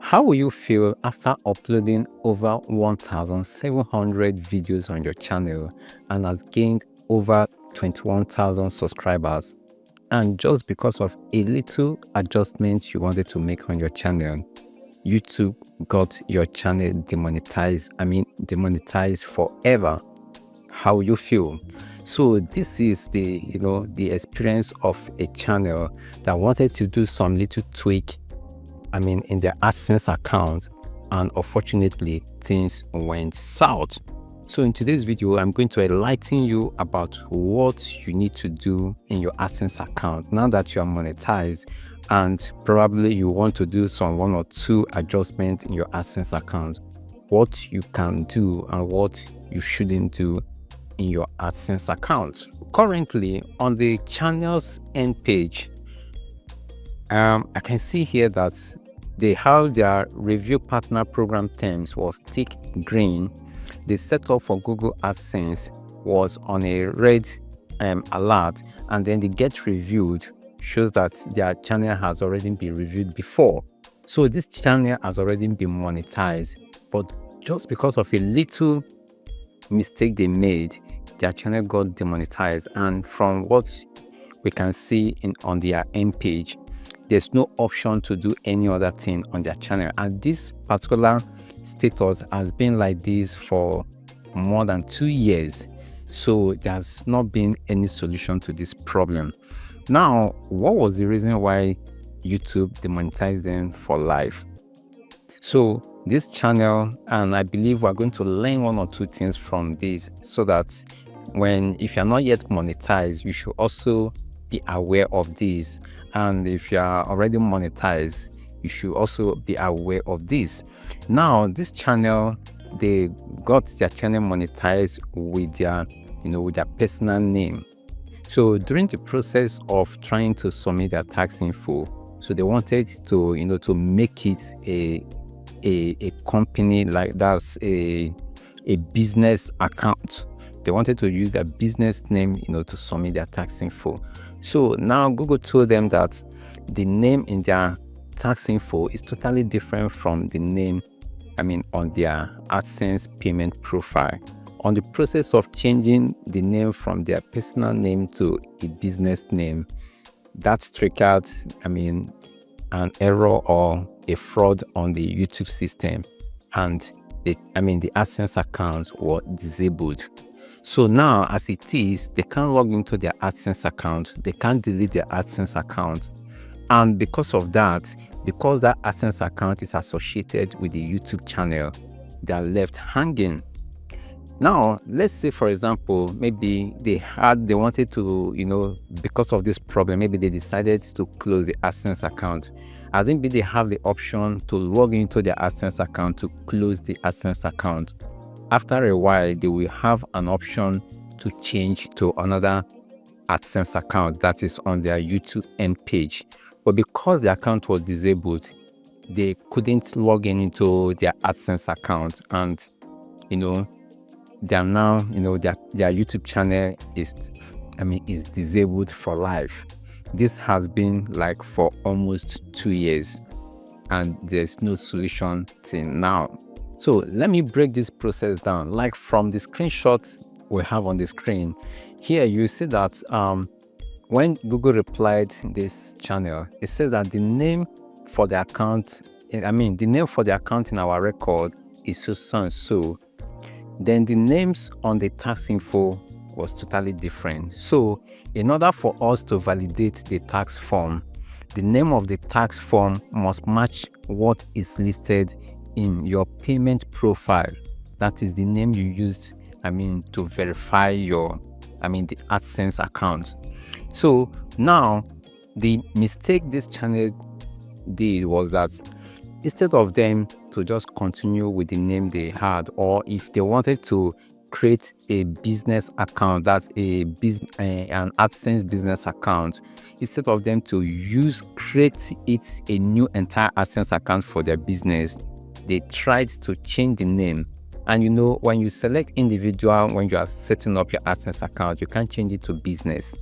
How will you feel after uploading over 1,700 videos on your channel and has gained over 21,000 subscribers? And just because of a little adjustment you wanted to make on your channel, YouTube got your channel demonetized. Demonetized forever. How you feel? So this is the experience of a channel that wanted to do some little tweak in their AdSense account, and unfortunately things went south. So in today's video, I'm going to enlighten you about what you need to do in your AdSense account now that you are monetized, and probably you want to do some 1 or 2 adjustments in your AdSense account, what you can do and what you shouldn't do in your AdSense account. Currently on the channel's end page, I can see here that they have their review partner program terms was ticked green. The setup for Google AdSense was on a red alert, and then the get reviewed shows that their channel has already been reviewed before. So this channel has already been monetized, but just because of a little mistake they made, their channel got demonetized. And from what we can see on their end page, there's no option to do any other thing on their channel, and this particular status has been like this for more than 2 years. So there's not been any solution to this problem. Now, what was the reason why YouTube demonetized them for life? So this channel, and I believe we're going to learn 1 or 2 things from this, so that if you're not yet monetized, you should also be aware of this, and if you are already monetized, you should also be aware of this. Now this channel, they got their channel monetized with their personal name. So during the process of trying to submit their tax info, so they wanted to make it a company, like that's a business account. They wanted to use their business name to submit their tax info. So now Google told them that the name in their tax info is totally different from the name on their AdSense payment profile. On the process of changing the name from their personal name to a business name, that triggered an error or a fraud on the YouTube system, and the AdSense account was disabled. So now, as it is, they can't log into their AdSense account, they can't delete their AdSense account, and because of that, because that AdSense account is associated with the YouTube channel, they are left hanging. Now, let's say, for example, maybe they wanted to, because of this problem, maybe they decided to close the AdSense account. I think they have the option to log into their AdSense account to close the AdSense account. After a while, they will have an option to change to another AdSense account that is on their YouTube end page. But because the account was disabled, they couldn't log into their AdSense account, and they are now their YouTube channel is disabled for life. This has been like for almost 2 years, and there's no solution till now. So let me break this process down. Like from the screenshots we have on the screen here, you see that when Google replied this channel, it says that the name for the account, the name for the account in our record is so and so. Then the names on the tax info was totally different. So in order for us to validate the tax form, the name of the tax form must match what is listed in your payment profile. That is the name you used to verify your the AdSense account. So now the mistake this channel did was that instead of them to just continue with the name they had, or if they wanted to create a business account, that's an AdSense business account, instead of them to create a new entire AdSense account for their business, they tried to change the name. And when you select individual, when you are setting up your AdSense account, you can't change it to business.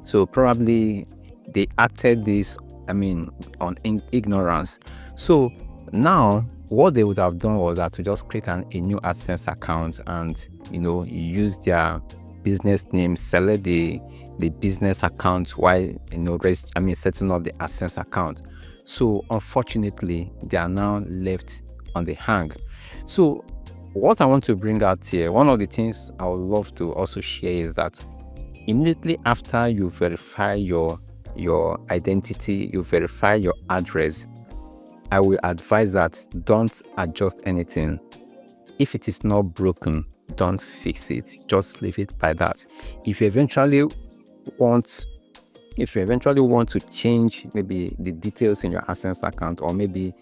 So probably they acted this on ignorance. So Now, what they would have done was that to just create a new AdSense account and, you know, use their business name, select the business account while, you know, setting up the AdSense account. So unfortunately, they are now left on the hang. So what I want to bring out here, one of the things I would love to also share is that immediately after you verify your identity, you verify your address, I will advise that don't adjust anything. If it is not broken, don't fix it. Just leave it by that. If you eventually want to change maybe the details in your AdSense account, or maybe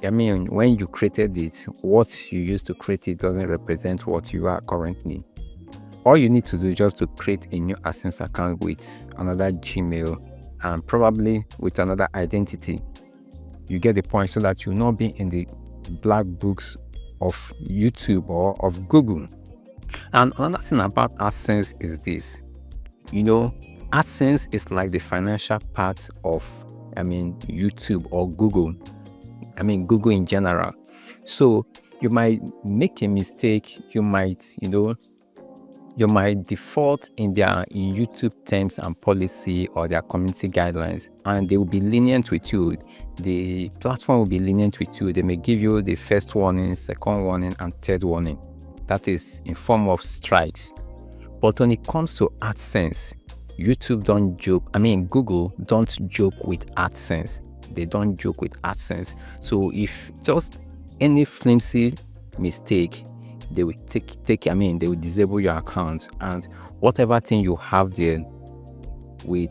when you created it, what you used to create it doesn't represent what you are currently, all you need to do is just to create a new AdSense account with another Gmail and probably with another identity. You get the point, so that you'll not be in the black books of YouTube or of Google. And another thing about AdSense is this, you know, AdSense is like the financial part of YouTube or Google, Google in general. So you might make a mistake, you might default in their YouTube terms and policy or their community guidelines, and they will be lenient with you. The platform will be lenient with you. They may give you the first warning, second warning, and third warning. That is in form of strikes. But when it comes to AdSense, YouTube don't joke. Google don't joke with AdSense. They don't joke with AdSense. So if just any flimsy mistake, they will they will disable your account, and whatever thing you have there will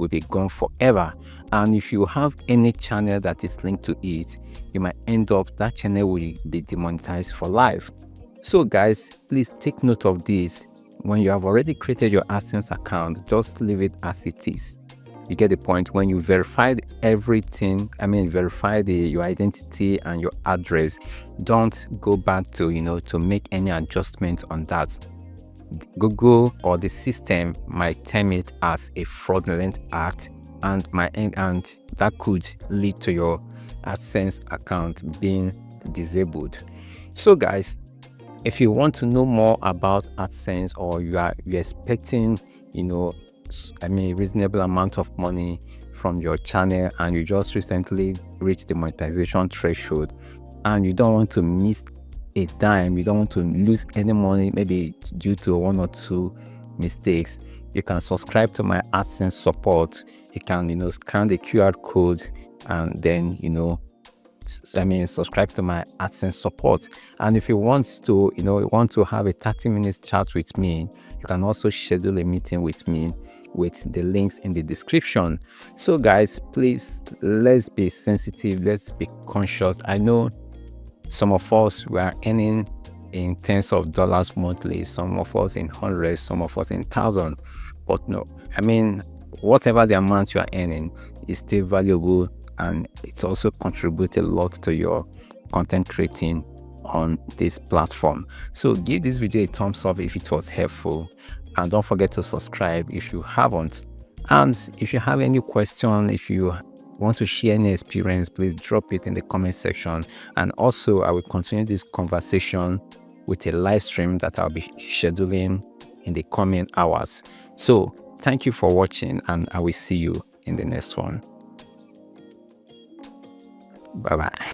be gone forever. And if you have any channel that is linked to it, you might end up, that channel will be demonetized for life. So guys, please take note of this. When you have already created your AdSense account, just leave it as it is. You get the point. When you verified everything, verify your identity and your address, don't go back to to make any adjustment on that. Google or the system might term it as a fraudulent act, and that could lead to your AdSense account being disabled. So guys, if you want to know more about AdSense, or you're expecting a reasonable amount of money from your channel, and you just recently reached the monetization threshold, and you don't want to miss a dime, you don't want to lose any money, maybe due to one or two mistakes, you can subscribe to my AdSense support. You can scan the QR code and then subscribe to my AdSense support. And if you want to have a 30-minute chat with me, you can also schedule a meeting with me with the links in the description. So guys, please, let's be sensitive, let's be conscious. I know some of us, we are earning in tens of dollars monthly, some of us in hundreds, some of us in thousands, but no, whatever the amount you are earning is still valuable, and it also contributes a lot to your content creating on this platform. So give this video a thumbs up if it was helpful, and don't forget to subscribe if you haven't. And if you have any question, if you want to share any experience, please drop it in the comment section. And also, I will continue this conversation with a live stream that I'll be scheduling in the coming hours. So thank you for watching, and I will see you in the next one. Bye bye.